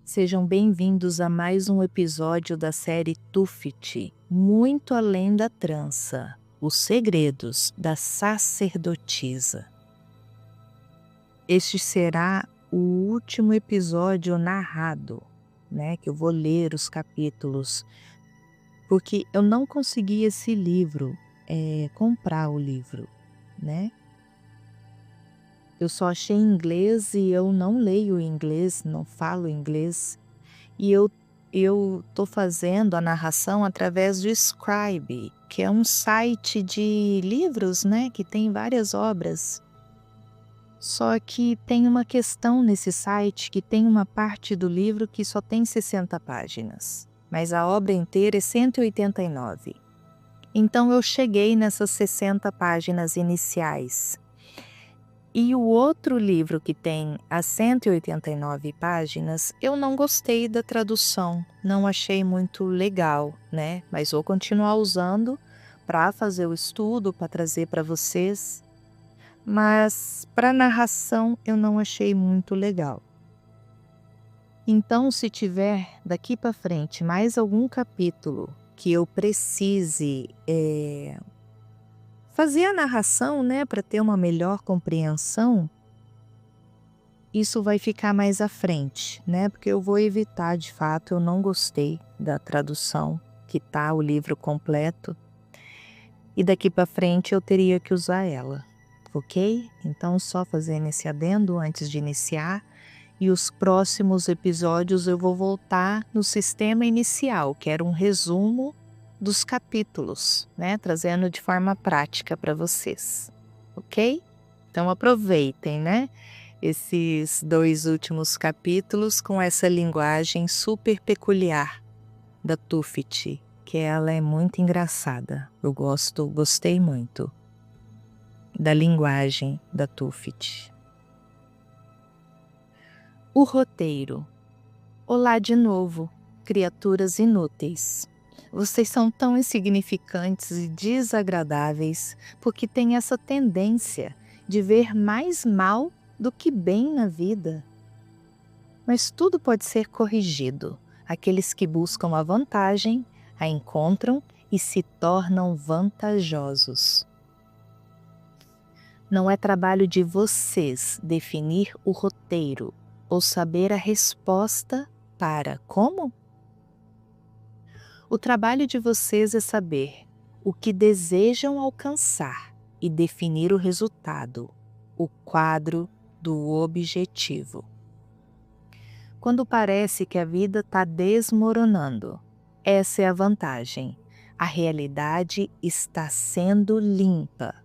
Sejam bem-vindos a mais um episódio da série Tufit, Muito Além da Trança, Os Segredos da Sacerdotisa. Este será o último episódio narrado, que eu vou ler os capítulos, porque eu não consegui esse livro, comprar o livro, né? Eu só achei em inglês e eu não leio inglês, não falo inglês. E eu tô fazendo a narração através do Scribe, que é um site de livros, que tem várias obras. Só que tem uma questão nesse site que tem uma parte do livro que só tem 60 páginas, mas a obra inteira é 189. Então eu cheguei nessas 60 páginas iniciais. E o outro livro que tem as 189 páginas, eu não gostei da tradução, não achei muito legal, Mas vou continuar usando para fazer o estudo, para trazer para vocês. Mas para narração eu não achei muito legal. Então, se tiver daqui para frente mais algum capítulo que eu precise fazer a narração, para ter uma melhor compreensão, isso vai ficar mais à frente, porque eu vou evitar, de fato, eu não gostei da tradução que tá o livro completo, e daqui para frente eu teria que usar ela, ok? Então, só fazendo esse adendo antes de iniciar, e os próximos episódios eu vou voltar no sistema inicial, que era um resumo dos capítulos, trazendo de forma prática para vocês, ok? Então aproveitem, esses 2 últimos capítulos com essa linguagem super peculiar da Tufit, que ela é muito engraçada. Eu gostei muito da linguagem da Tufit. O roteiro. Olá de novo, criaturas inúteis. Vocês são tão insignificantes e desagradáveis porque têm essa tendência de ver mais mal do que bem na vida. Mas tudo pode ser corrigido. Aqueles que buscam a vantagem, a encontram e se tornam vantajosos. Não é trabalho de vocês definir o roteiro ou saber a resposta para como? O trabalho de vocês é saber o que desejam alcançar e definir o resultado, o quadro do objetivo. Quando parece que a vida está desmoronando, essa é a vantagem. A realidade está sendo limpa.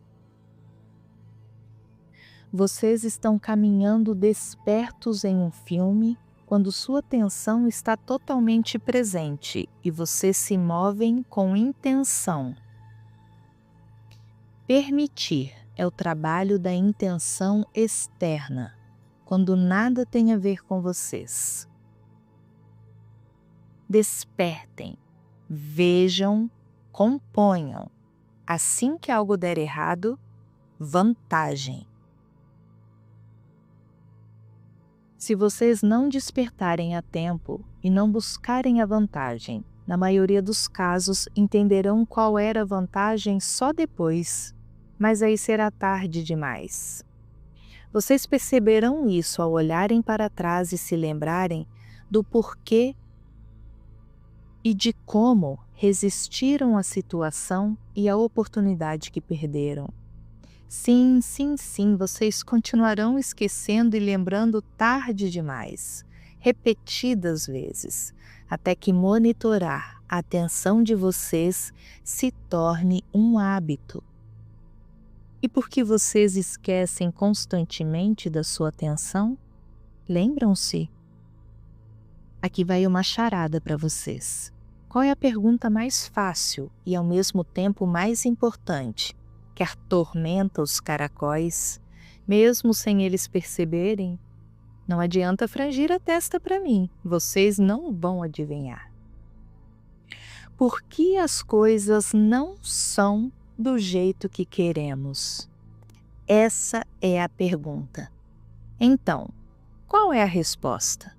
Vocês estão caminhando despertos em um filme quando sua atenção está totalmente presente e vocês se movem com intenção. Permitir é o trabalho da intenção externa, quando nada tem a ver com vocês. Despertem, vejam, componham. Assim que algo der errado, vantagem. Se vocês não despertarem a tempo e não buscarem a vantagem, na maioria dos casos entenderão qual era a vantagem só depois, mas aí será tarde demais. Vocês perceberão isso ao olharem para trás e se lembrarem do porquê e de como resistiram à situação e à oportunidade que perderam. Sim, vocês continuarão esquecendo e lembrando tarde demais, repetidas vezes, até que monitorar a atenção de vocês se torne um hábito. E por que vocês esquecem constantemente da sua atenção? Lembram-se? Aqui vai uma charada para vocês. Qual é a pergunta mais fácil e ao mesmo tempo mais importante, que atormenta os caracóis, mesmo sem eles perceberem? Não adianta frangir a testa para mim, vocês não vão adivinhar. Por que as coisas não são do jeito que queremos? Essa é a pergunta. Então, qual é a resposta?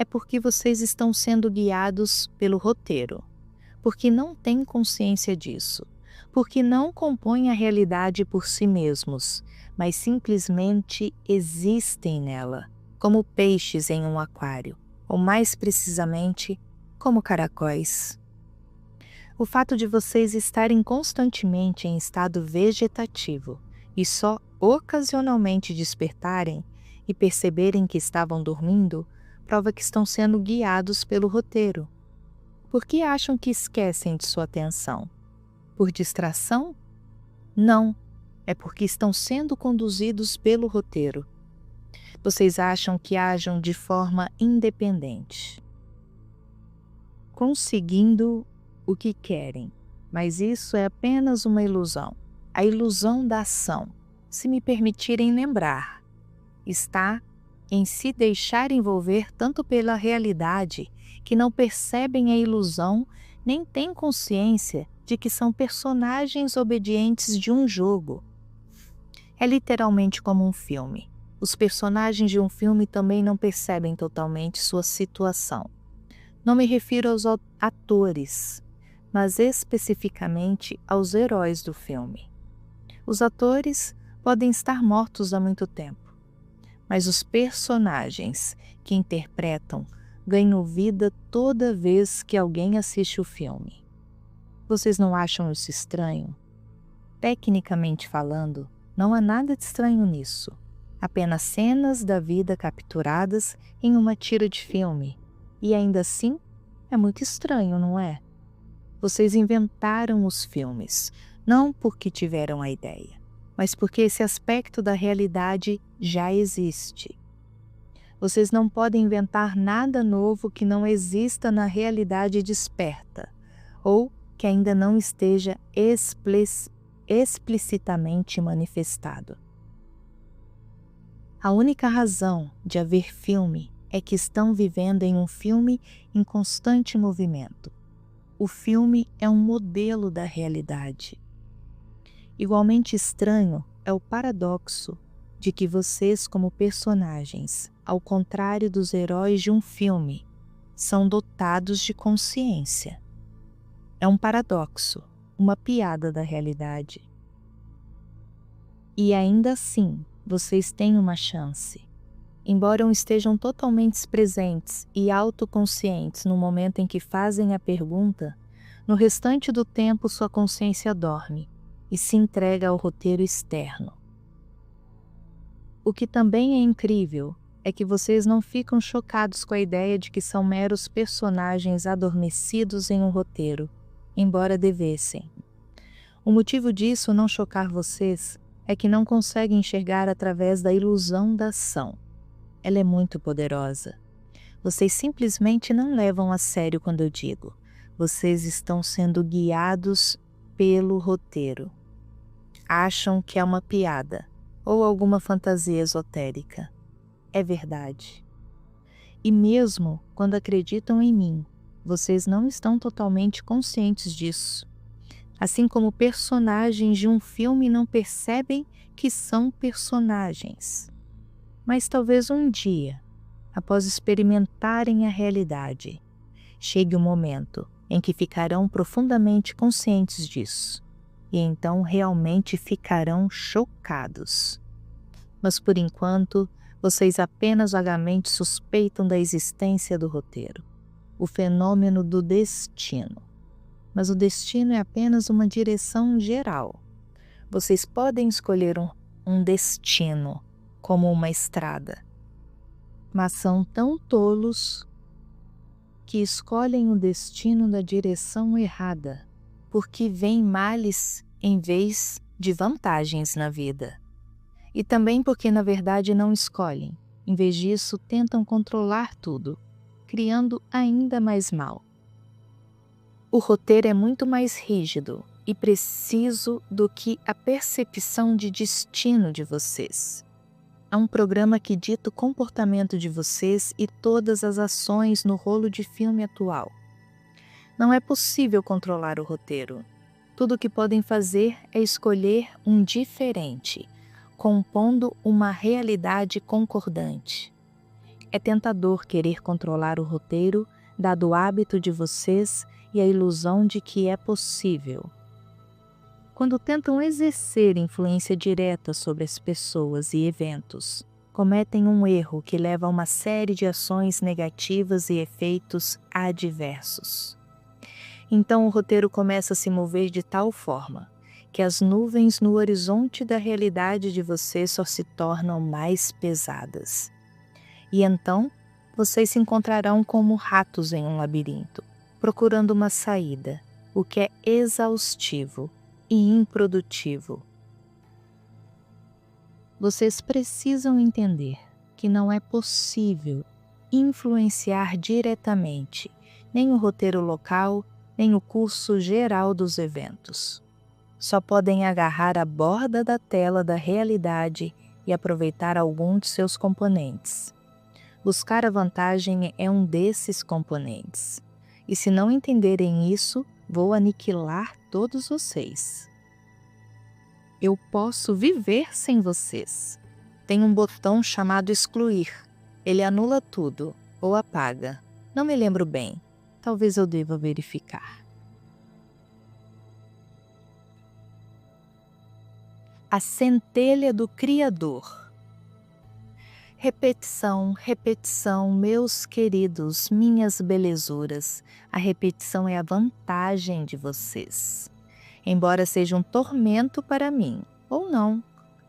é porque vocês estão sendo guiados pelo roteiro, porque não têm consciência disso, porque não compõem a realidade por si mesmos, mas simplesmente existem nela, como peixes em um aquário, ou mais precisamente, como caracóis. O fato de vocês estarem constantemente em estado vegetativo e só ocasionalmente despertarem e perceberem que estavam dormindo, prova que estão sendo guiados pelo roteiro. Por que acham que esquecem de sua atenção? Por distração? Não, é porque estão sendo conduzidos pelo roteiro. Vocês acham que agem de forma independente, conseguindo o que querem, mas isso é apenas uma ilusão. A ilusão da ação, se me permitirem lembrar, está em se deixar envolver tanto pela realidade que não percebem a ilusão nem têm consciência de que são personagens obedientes de um jogo. É literalmente como um filme. Os personagens de um filme também não percebem totalmente sua situação. Não me refiro aos atores, mas especificamente aos heróis do filme. Os atores podem estar mortos há muito tempo, mas os personagens que interpretam ganham vida toda vez que alguém assiste o filme. Vocês não acham isso estranho? Tecnicamente falando, não há nada de estranho nisso. Apenas cenas da vida capturadas em uma tira de filme. E ainda assim, é muito estranho, não é? Vocês inventaram os filmes, não porque tiveram a ideia, mas porque esse aspecto da realidade já existe. Vocês não podem inventar nada novo que não exista na realidade desperta, ou que ainda não esteja explicitamente manifestado. A única razão de haver filme é que estão vivendo em um filme em constante movimento. O filme é um modelo da realidade. Igualmente estranho é o paradoxo de que vocês, como personagens, ao contrário dos heróis de um filme, são dotados de consciência. É um paradoxo, uma piada da realidade. E ainda assim, vocês têm uma chance. Embora não estejam totalmente presentes e autoconscientes no momento em que fazem a pergunta, no restante do tempo sua consciência dorme e se entrega ao roteiro externo. O que também é incrível é que vocês não ficam chocados com a ideia de que são meros personagens adormecidos em um roteiro, embora devessem. O motivo disso não chocar vocês é que não conseguem enxergar através da ilusão da ação. Ela é muito poderosa. Vocês simplesmente não levam a sério quando eu digo. Vocês estão sendo guiados pelo roteiro. Acham que é uma piada ou alguma fantasia esotérica. É verdade. E mesmo quando acreditam em mim, vocês não estão totalmente conscientes disso. Assim como personagens de um filme não percebem que são personagens. Mas talvez um dia, após experimentarem a realidade, chegue o momento em que ficarão profundamente conscientes disso, e então realmente ficarão chocados. Mas por enquanto, vocês apenas vagamente suspeitam da existência do roteiro, o fenômeno do destino. Mas o destino é apenas uma direção geral. Vocês podem escolher um destino, como uma estrada, mas são tão tolos que escolhem o destino da direção errada, porque veem males em vez de vantagens na vida. E também porque na verdade não escolhem, em vez disso tentam controlar tudo, criando ainda mais mal. O roteiro é muito mais rígido e preciso do que a percepção de destino de vocês. É um programa que dita o comportamento de vocês e todas as ações no rolo de filme atual. Não é possível controlar o roteiro. Tudo o que podem fazer é escolher um diferente, compondo uma realidade concordante. É tentador querer controlar o roteiro, dado o hábito de vocês e a ilusão de que é possível. Quando tentam exercer influência direta sobre as pessoas e eventos, cometem um erro que leva a uma série de ações negativas e efeitos adversos. Então o roteiro começa a se mover de tal forma que as nuvens no horizonte da realidade de vocês só se tornam mais pesadas. E então, vocês se encontrarão como ratos em um labirinto, procurando uma saída, o que é exaustivo e improdutivo. Vocês precisam entender que não é possível influenciar diretamente nem o roteiro local, nem o curso geral dos eventos. Só podem agarrar a borda da tela da realidade e aproveitar algum de seus componentes. Buscar a vantagem é um desses componentes. E se não entenderem isso, vou aniquilar todos vocês. Eu posso viver sem vocês. Tem um botão chamado excluir. Ele anula tudo, ou apaga. Não me lembro bem. Talvez eu deva verificar. A centelha do Criador. Repetição, repetição, meus queridos, minhas belezuras. A repetição é a vantagem de vocês. Embora seja um tormento para mim, ou não.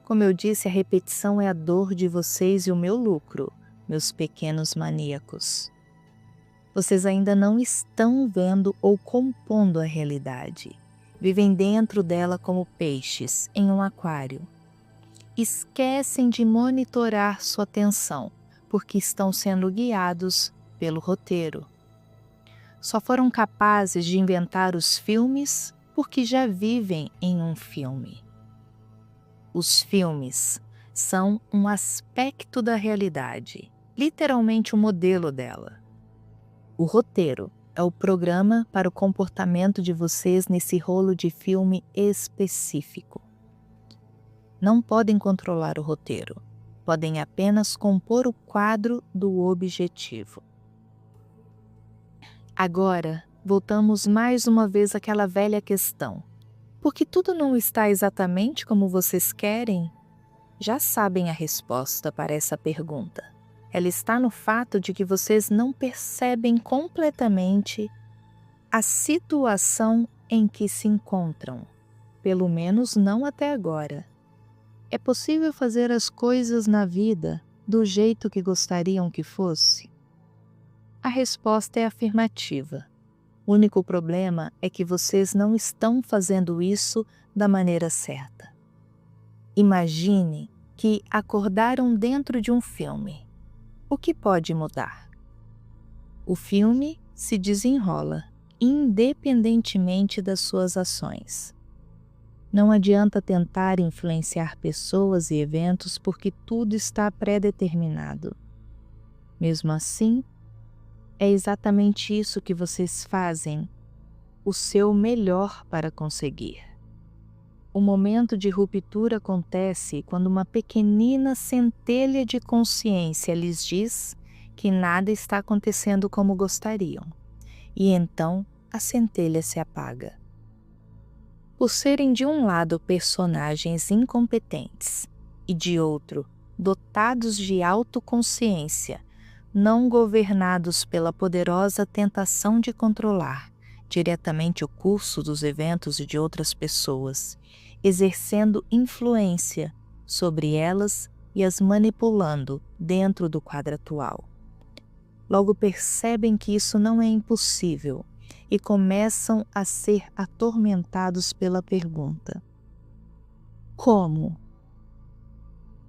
Como eu disse, a repetição é a dor de vocês e o meu lucro, meus pequenos maníacos. Vocês ainda não estão vendo ou compondo a realidade. Vivem dentro dela como peixes em um aquário. Esquecem de monitorar sua atenção, porque estão sendo guiados pelo roteiro. Só foram capazes de inventar os filmes porque já vivem em um filme. Os filmes são um aspecto da realidade, literalmente o modelo dela. O roteiro é o programa para o comportamento de vocês nesse rolo de filme específico. Não podem controlar o roteiro, podem apenas compor o quadro do objetivo. Agora, voltamos mais uma vez àquela velha questão. Por que tudo não está exatamente como vocês querem? Já sabem a resposta para essa pergunta. Ela está no fato de que vocês não percebem completamente a situação em que se encontram, pelo menos não até agora. É possível fazer as coisas na vida do jeito que gostariam que fosse? A resposta é afirmativa. O único problema é que vocês não estão fazendo isso da maneira certa. Imagine que acordaram dentro de um filme. O que pode mudar? O filme se desenrola, independentemente das suas ações. Não adianta tentar influenciar pessoas e eventos porque tudo está pré-determinado. Mesmo assim, é exatamente isso que vocês fazem, o seu melhor para conseguir. O momento de ruptura acontece quando uma pequenina centelha de consciência lhes diz que nada está acontecendo como gostariam, e então a centelha se apaga. Por serem de um lado personagens incompetentes e de outro dotados de autoconsciência, não governados pela poderosa tentação de controlar diretamente o curso dos eventos e de outras pessoas, exercendo influência sobre elas e as manipulando dentro do quadro atual. Logo percebem que isso não é impossível e começam a ser atormentados pela pergunta: como?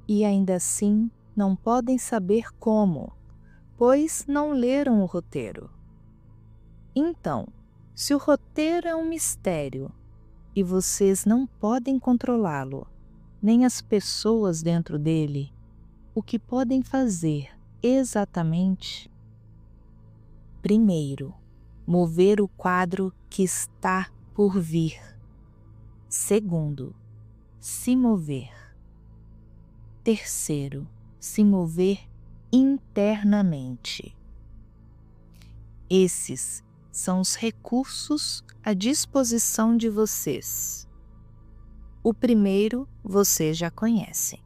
E ainda assim não podem saber como, pois não leram o roteiro. Então, se o roteiro é um mistério e vocês não podem controlá-lo, nem as pessoas dentro dele, o que podem fazer exatamente? Primeiro, mover o quadro que está por vir. Segundo, se mover. Terceiro, se mover internamente. Esses são os recursos à disposição de vocês. O primeiro vocês já conhecem: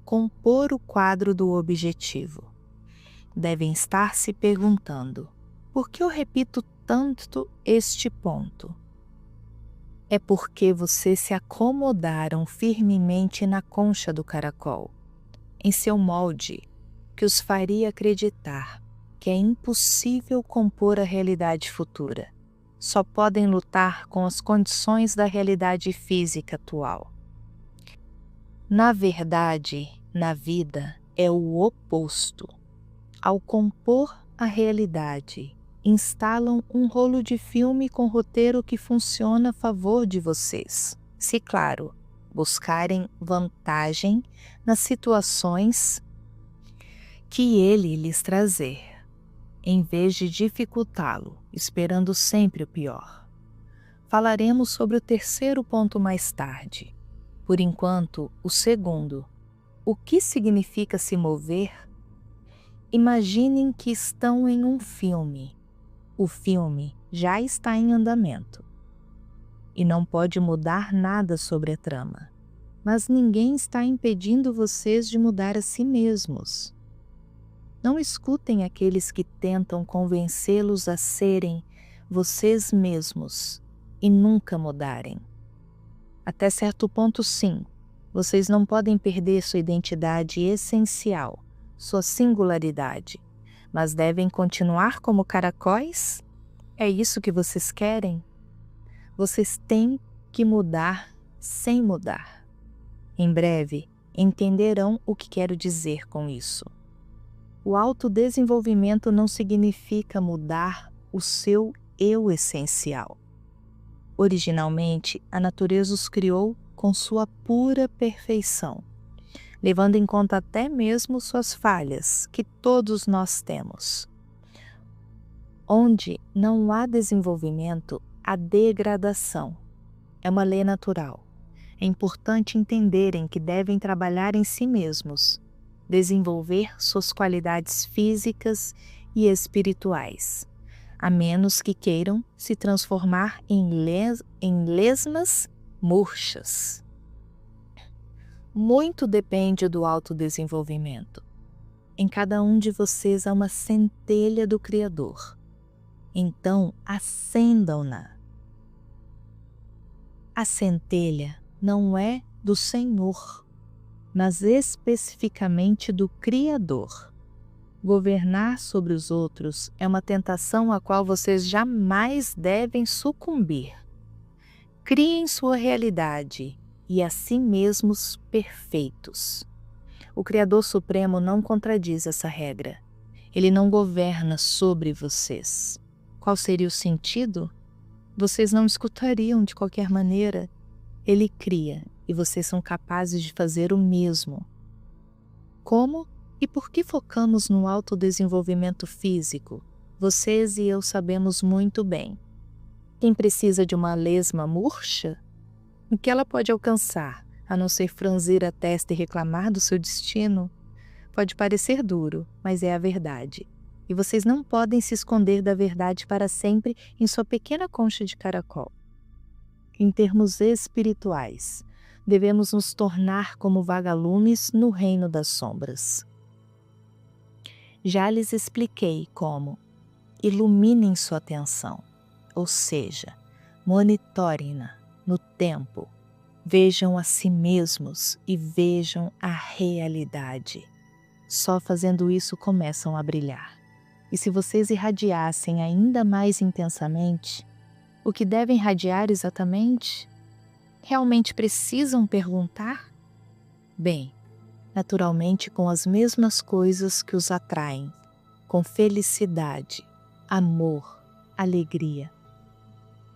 compor o quadro do objetivo. Devem estar se perguntando: por que eu repito tanto este ponto? É porque vocês se acomodaram firmemente na concha do caracol, em seu molde, que os faria acreditar que é impossível compor a realidade futura. Só podem lutar com as condições da realidade física atual. Na verdade, na vida, é o oposto. Ao compor a realidade, instalam um rolo de filme com roteiro que funciona a favor de vocês. Se, claro, buscarem vantagem nas situações que ele lhes trazer, em vez de dificultá-lo, esperando sempre o pior. Falaremos sobre o terceiro ponto mais tarde. Por enquanto, o segundo. O que significa se mover? Imaginem que estão em um filme. O filme já está em andamento e não pode mudar nada sobre a trama, mas ninguém está impedindo vocês de mudar a si mesmos. Não escutem aqueles que tentam convencê-los a serem vocês mesmos e nunca mudarem. Até certo ponto, sim, vocês não podem perder sua identidade essencial, sua singularidade, mas devem continuar como caracóis? É isso que vocês querem? Vocês têm que mudar sem mudar. Em breve, entenderão o que quero dizer com isso. O autodesenvolvimento não significa mudar o seu eu essencial. Originalmente, a natureza os criou com sua pura perfeição, levando em conta até mesmo suas falhas, que todos nós temos. Onde não há desenvolvimento, há degradação. É uma lei natural. É importante entenderem que devem trabalhar em si mesmos, desenvolver suas qualidades físicas e espirituais, a menos que queiram se transformar em lesmas murchas. Muito depende do autodesenvolvimento. Em cada um de vocês há uma centelha do Criador. Então, acendam-na. A centelha não é do Senhor, mas especificamente do Criador. Governar sobre os outros é uma tentação a qual vocês jamais devem sucumbir. Criem sua realidade e a si mesmos perfeitos. O Criador Supremo não contradiz essa regra. Ele não governa sobre vocês. Qual seria o sentido? Vocês não escutariam de qualquer maneira. Ele cria e vocês são capazes de fazer o mesmo. Como e por que focamos no autodesenvolvimento físico? Vocês e eu sabemos muito bem. Quem precisa de uma lesma murcha? O que ela pode alcançar, a não ser franzir a testa e reclamar do seu destino? Pode parecer duro, mas é a verdade. E vocês não podem se esconder da verdade para sempre em sua pequena concha de caracol. Em termos espirituais, devemos nos tornar como vagalumes no reino das sombras. Já lhes expliquei como. Iluminem sua atenção, ou seja, monitorem-na no tempo. Vejam a si mesmos e vejam a realidade. Só fazendo isso começam a brilhar. E se vocês irradiassem ainda mais intensamente, o que devem irradiar exatamente? Realmente precisam perguntar? Bem, naturalmente com as mesmas coisas que os atraem, com felicidade, amor, alegria.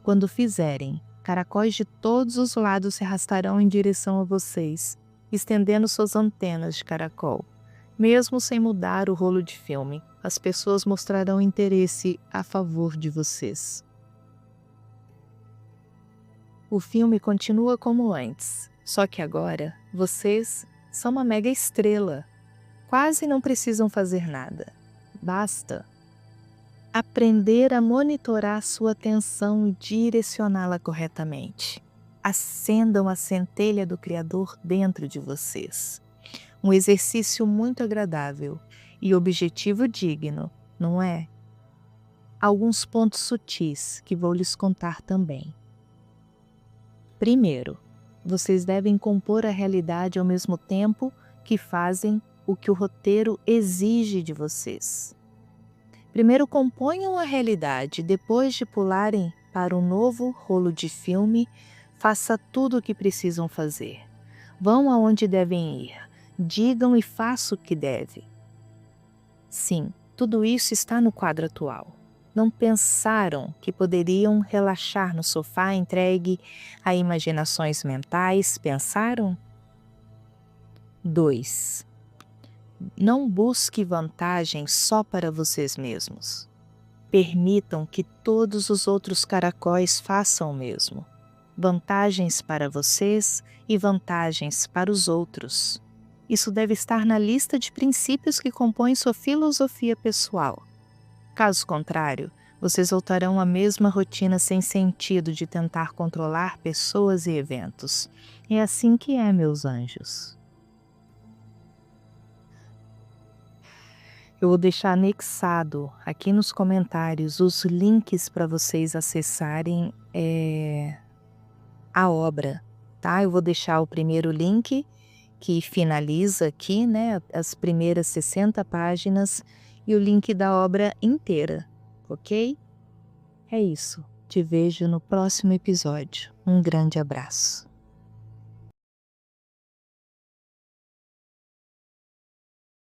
Quando fizerem, caracóis de todos os lados se arrastarão em direção a vocês, estendendo suas antenas de caracol. Mesmo sem mudar o rolo de filme, as pessoas mostrarão interesse a favor de vocês. O filme continua como antes, só que agora vocês são uma mega estrela. Quase não precisam fazer nada. Basta aprender a monitorar sua atenção e direcioná-la corretamente. Acendam a centelha do Criador dentro de vocês. Um exercício muito agradável e objetivo digno, não é? Alguns pontos sutis que vou lhes contar também. Primeiro, vocês devem compor a realidade ao mesmo tempo que fazem o que o roteiro exige de vocês. Primeiro componham a realidade, depois de pularem para um novo rolo de filme, faça tudo o que precisam fazer. Vão aonde devem ir, digam e façam o que devem. Sim, tudo isso está no quadro atual. Não pensaram que poderiam relaxar no sofá entregue a imaginações mentais? Pensaram? 2. Não busque vantagem só para vocês mesmos. Permitam que todos os outros caracóis façam o mesmo. Vantagens para vocês e vantagens para os outros. Isso deve estar na lista de princípios que compõem sua filosofia pessoal. Caso contrário, vocês voltarão à mesma rotina sem sentido de tentar controlar pessoas e eventos. É assim que é, meus anjos. Eu vou deixar anexado aqui nos comentários os links para vocês acessarem a obra, tá? Eu vou deixar o primeiro link que finaliza aqui, né, as primeiras 60 páginas e o link da obra inteira, ok? É isso. Te vejo no próximo episódio. Um grande abraço.